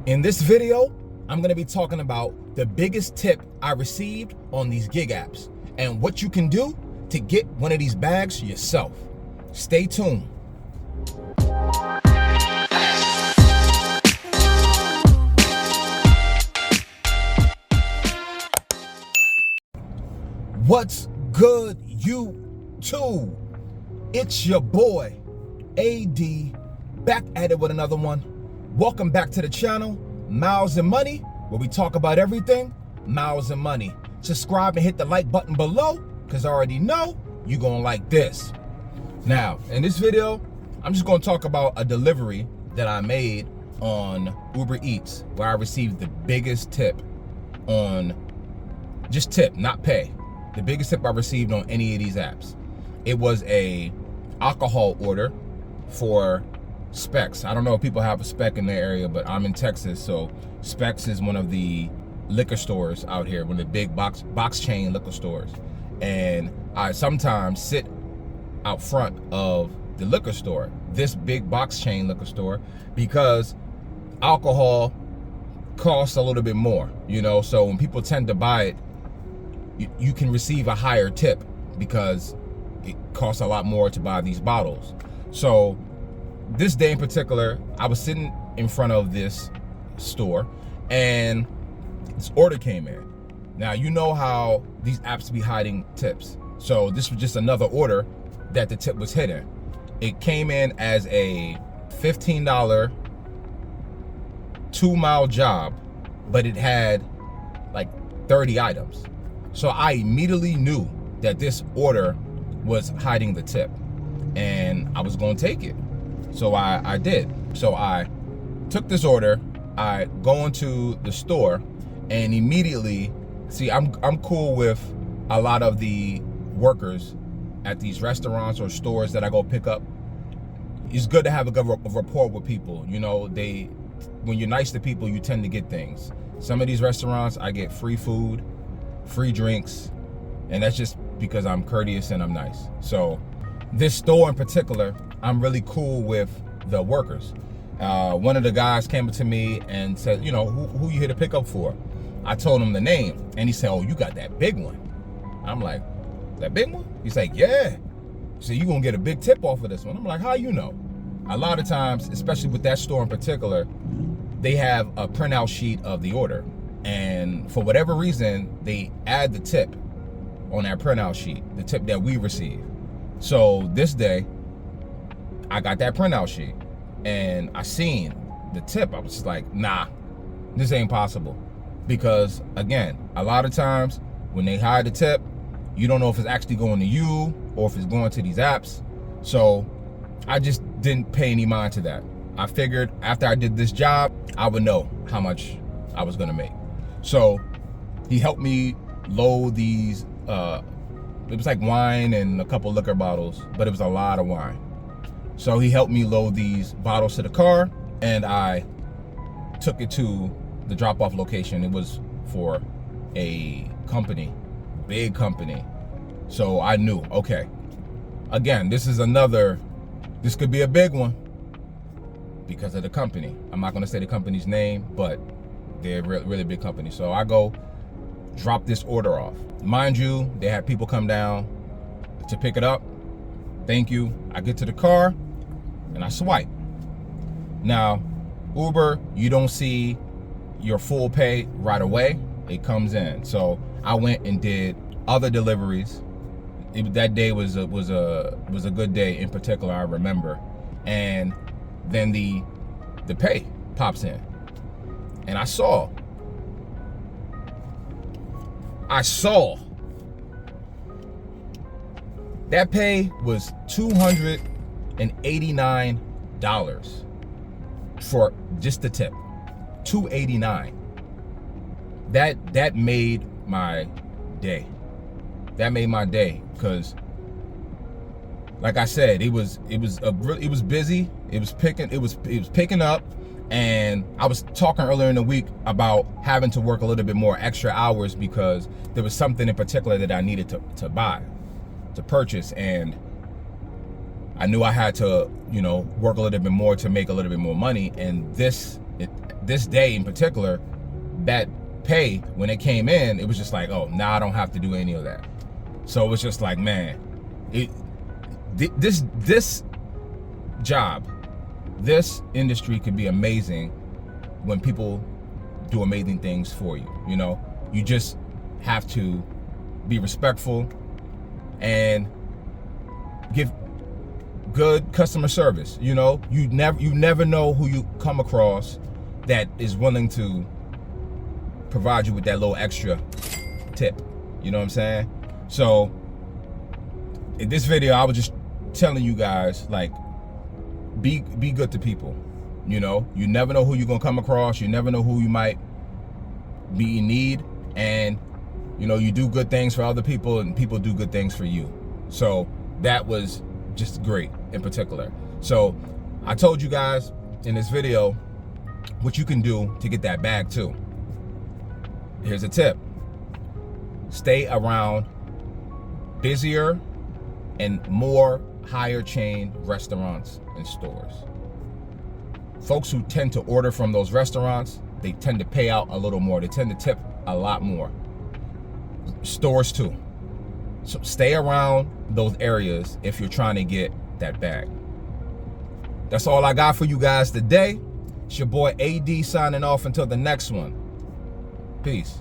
In this video, I'm gonna be talking about the biggest tip I received on these gig apps and what you can do to get one of these bags yourself. Stay tuned. What's good, YouTube? It's your boy, AD, back at it with another one. Welcome back to the channel, Miles and Money, where we talk about everything miles and money. Subscribe and hit the like button below, because I already know you're gonna like this. Now, in this video, I'm just gonna talk about a delivery that I made on Uber Eats, where I received the biggest tip on, just tip, not pay. The biggest tip I received on any of these apps. It was a alcohol order for Specs. I don't know if people have a Spec in their area, but I'm in Texas, so Specs is one of the liquor stores out here, one of the big box chain liquor stores. And I sometimes sit out front of the liquor store, this big box chain liquor store, because alcohol costs a little bit more, you know, so when people tend to buy it, you can receive a higher tip because it costs a lot more to buy these bottles. So this day in particular, I was sitting in front of this store and this order came in. Now, you know how these apps be hiding tips. So this was just another order that the tip was hidden. It came in as a $15 2-mile job, but it had like 30 items. So I immediately knew that this order was hiding the tip and I was going to take it. So I did. So I took this order, I go into the store, and immediately, see, I'm cool with a lot of the workers at these restaurants or stores that I go pick up. It's good to have a good rapport with people. You know, when you're nice to people, you tend to get things. Some of these restaurants, I get free food, free drinks, and that's just because I'm courteous and I'm nice. So this store in particular, I'm really cool with the workers. One of the guys came up to me and said, you know, who you here to pick up for? I told him the name, and he said, oh, you got that big one. I'm like, that big one? He's like, yeah. So you gonna get a big tip off of this one. I'm like, how you know? A lot of times, especially with that store in particular, they have a printout sheet of the order. And for whatever reason, they add the tip on that printout sheet, the tip that we receive. So this day, I got that printout sheet and I seen the tip. I was just like, nah, this ain't possible. Because again, a lot of times when they hide the tip, you don't know if it's actually going to you or if it's going to these apps. So I just didn't pay any mind to that. I figured after I did this job, I would know how much I was gonna make. So he helped me load these, it was like wine and a couple liquor bottles, but it was a lot of wine. So he helped me load these bottles to the car, and I took it to the drop-off location. It was for a company, big company. So I knew, okay, again, this could be a big one because of the company. I'm not gonna say the company's name, but they're a really big company. So I go drop this order off. Mind you, they had people come down to pick it up. Thank you. I get to the car and I swipe. Now, Uber, you don't see your full pay right away. It comes in. So I went and did other deliveries. That day was a good day in particular, I remember. And then the pay pops in. And I saw that pay was $289 for just the tip. $289. That made my day. That made my day, because like I said, it was busy. It was picking up. And I was talking earlier in the week about having to work a little bit more extra hours because there was something in particular that I needed to buy, to purchase. And I knew I had to, you know, work a little bit more to make a little bit more money. And this this day in particular, that pay, when it came in, it was just like, oh, now I don't have to do any of that. So it was just like, man, this job, this industry could be amazing when people do amazing things for you. You know, you just have to be respectful and give good customer service. You know, you never know who you come across that is willing to provide you with that little extra tip. You know what I'm saying? So in this video, I was just telling you guys, like, be good to people. You know, you never know who you're gonna come across. You never know who you might be in need, and you know, you do good things for other people and people do good things for you. So that was just great in particular. So I told you guys in this video what you can do to get that bag too. Here's a tip: stay around busier and more higher chain restaurants and stores. Folks who tend to order from those restaurants, they tend to pay out a little more. They tend to tip a lot more. Stores too. So stay around those areas if you're trying to get that bag. That's all I got for you guys today. It's your boy AD signing off until the next one. Peace.